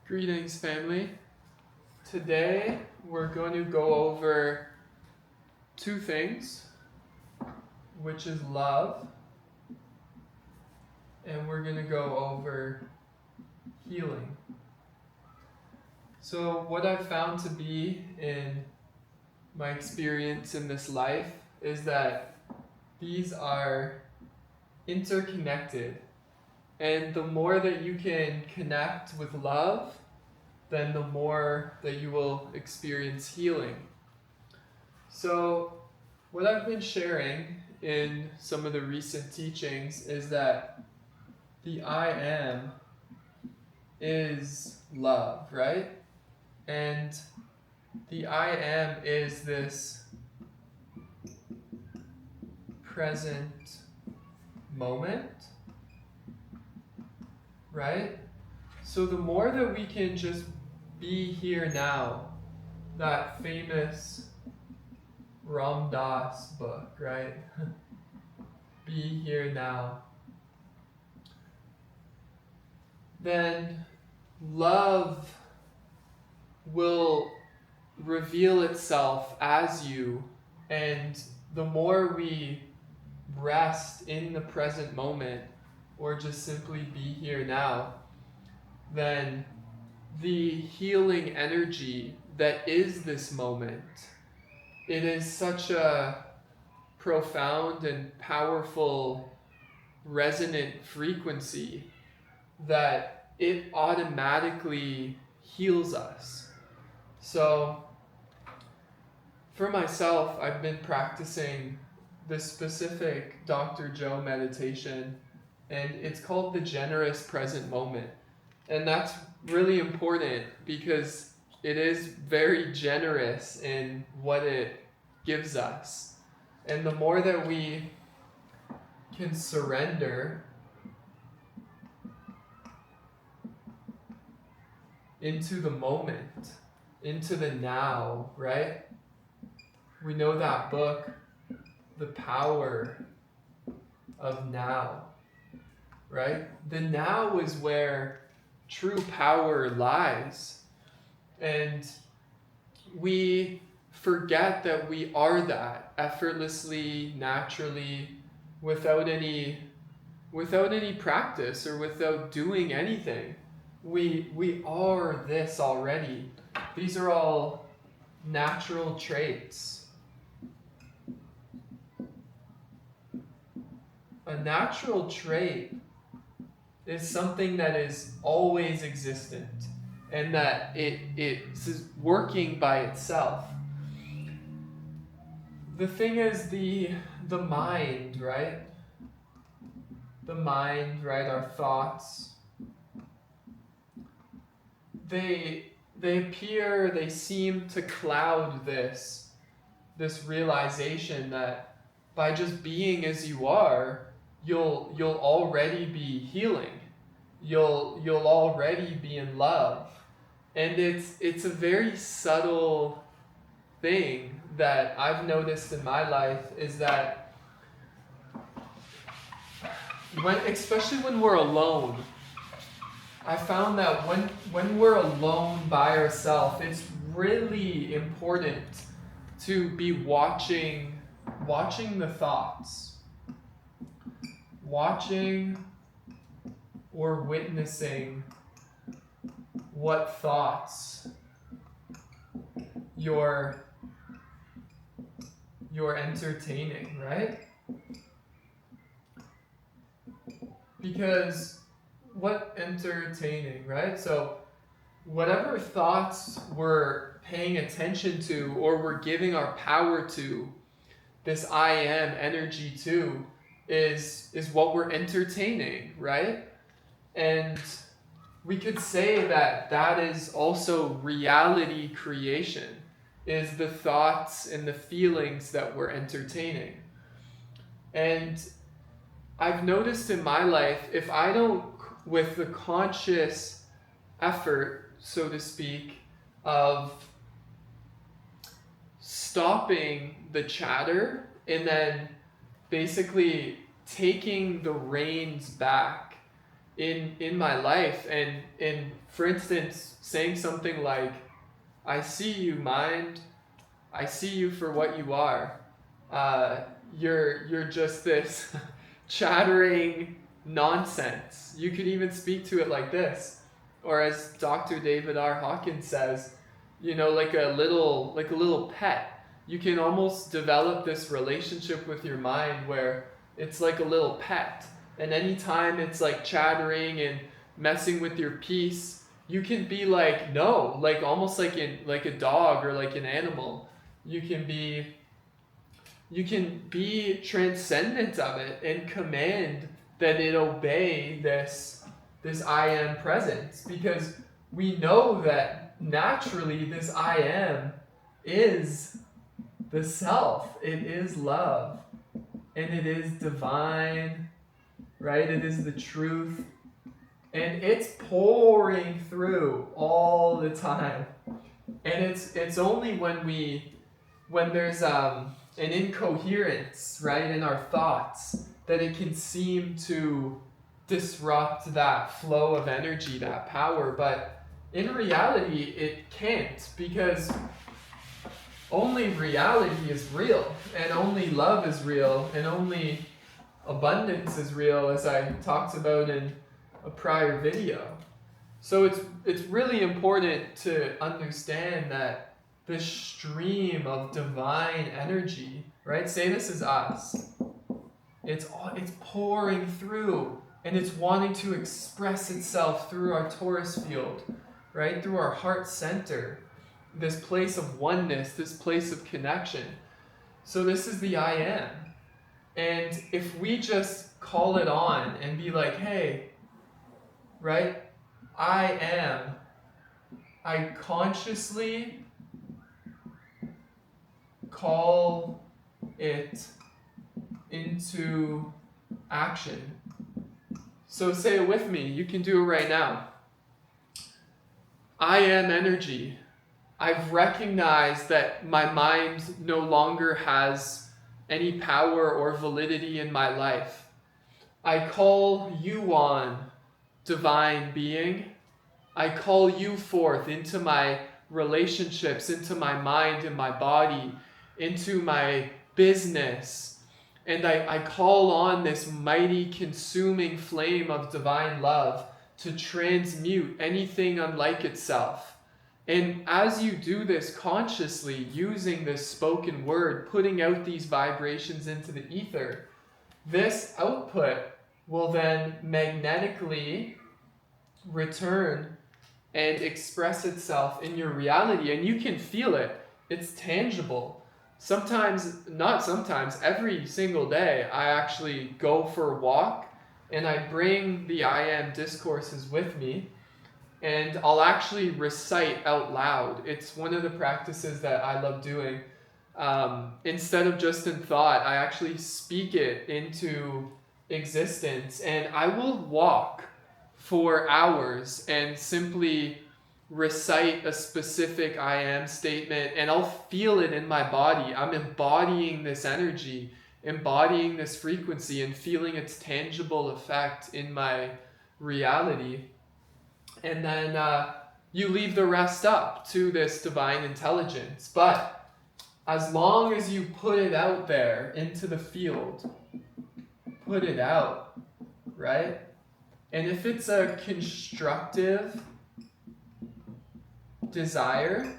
Greetings, family. Today we're going to go over two things, which is love, and we're going to go over healing. So, what I've found to be in my experience in this life is that these are interconnected, and the more that you can connect with love, then the more that you will experience healing. So, what I've been sharing in some of the recent teachings is that the I am is love, right? And the I am is this present moment, right? So, the more that we can just be here now, that famous Ram Dass book, right? Be here now. Then love will reveal itself as you, and the more we rest in the present moment or just simply be here now, then the healing energy that is this moment, it is such a profound and powerful resonant frequency that it automatically heals us. So, for myself, I've been practicing this specific Dr. Joe meditation, and it's called the generous present moment. And that's really important because it is very generous in what it gives us. And the more that we can surrender into the moment, into the now, right? We know that book, The Power of Now, right? The now is where true power lies. And we forget that we are that effortlessly, naturally, without any practice or without doing anything. We are this already. These are all natural traits. A natural trait is something that is always existent and that it's working by itself. The thing is the mind, right? The mind, right? Our thoughts. They seem to cloud this realization that by just being as you are, you'll already be healing. You'll already be in love. And it's a very subtle thing that I've noticed in my life is that especially when we're alone, I found that when we're alone by ourselves, it's really important to be watching the thoughts. Watching or witnessing what thoughts you're entertaining, right? Because what entertaining, right? So whatever thoughts we're paying attention to or we're giving our power to, this I am energy to, is what we're entertaining, right? And we could say that is also reality creation, is the thoughts and the feelings that we're entertaining. And I've noticed in my life, if I don't, with the conscious effort, so to speak, of stopping the chatter and then basically taking the reins back in my life. And for instance, saying something like, I see you, mind. I see you for what you are. You're just this chattering nonsense. You could even speak to it like this, or as Dr. David R. Hawkins says, like a little pet. You can almost develop this relationship with your mind where it's like a little pet, and anytime it's like chattering and messing with your peace, you can be like, no, like almost like a dog or like an animal. You can be transcendent of it and command that it obey this I am presence, because we know that naturally this I am is the self. It is love, and it is divine, right? It is the truth, and it's pouring through all the time. And it's only when there's an incoherence, right, in our thoughts, that it can seem to disrupt that flow of energy, that power. But in reality, it can't, because only reality is real, and only love is real, and only abundance is real, as I talked about in a prior video. So it's really important to understand that this stream of divine energy, right? Say this is us. It's pouring through, and it's wanting to express itself through our torus field, right? Through our heart center, this place of oneness, this place of connection. So this is the I am. And if we just call it on and be like, hey, right? I am. I consciously call it into action. So say it with me. You can do it right now. I am energy. I've recognized that my mind no longer has any power or validity in my life. I call you on, divine being. I call you forth into my relationships, into my mind and my body, into my business. And I call on this mighty consuming flame of divine love to transmute anything unlike itself. And as you do this consciously, using this spoken word, putting out these vibrations into the ether, this output will then magnetically return and express itself in your reality. And you can feel it. It's tangible. Every single day, I actually go for a walk and I bring the I Am discourses with me. And I'll actually recite out loud. It's one of the practices that I love doing. Instead of just in thought, I actually speak it into existence. And I will walk for hours and simply recite a specific I am statement, and I'll feel it in my body. I'm embodying this energy, embodying this frequency, and feeling its tangible effect in my reality. And then you leave the rest up to this divine intelligence. But as long as you put it out there into the field, put it out, right? And if it's a constructive desire,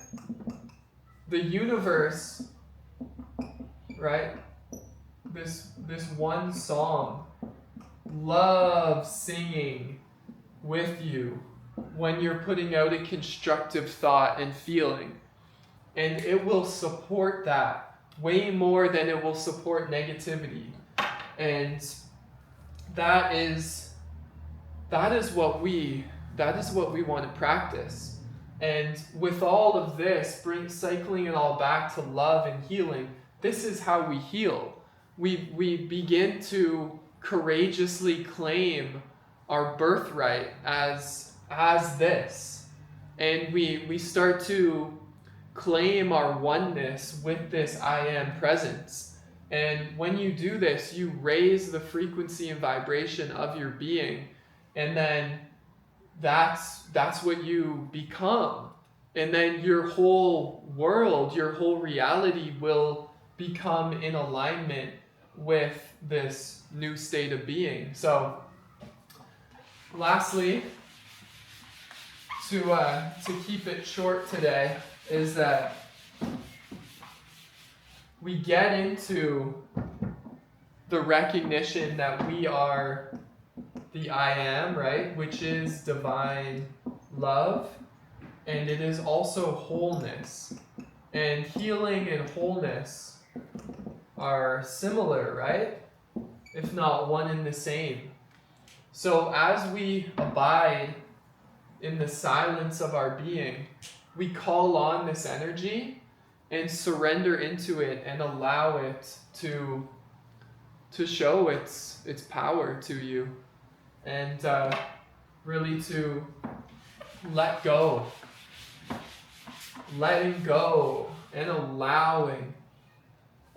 the universe, right? This one song loves singing with you when you're putting out a constructive thought and feeling. And it will support that way more than it will support negativity. And that is what we want to practice. And with all of this, cycling it all back to love and healing, this is how we heal. We begin to courageously claim our birthright as this. And we start to claim our oneness with this I am presence. And when you do this, you raise the frequency and vibration of your being. And then that's what you become. And then your whole world, your whole reality will become in alignment with this new state of being. So lastly, to keep it short today, is that we get into the recognition that we are the I am, right? Which is divine love. And it is also wholeness. And healing and wholeness are similar, right? If not one and the same. So as we abide in the silence of our being, we call on this energy and surrender into it and allow it to show its power to you, and really to let go, letting go and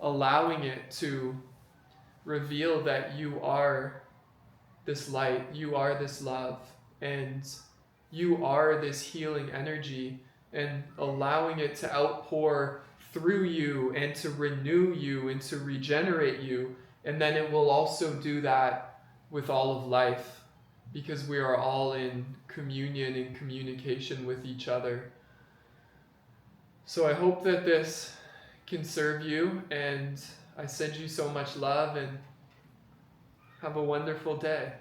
allowing it to reveal that you are this light, you are this love, and you are this healing energy, and allowing it to outpour through you and to renew you and to regenerate you. And then it will also do that with all of life, because we are all in communion and communication with each other. So I hope that this can serve you, and I send you so much love, and have a wonderful day.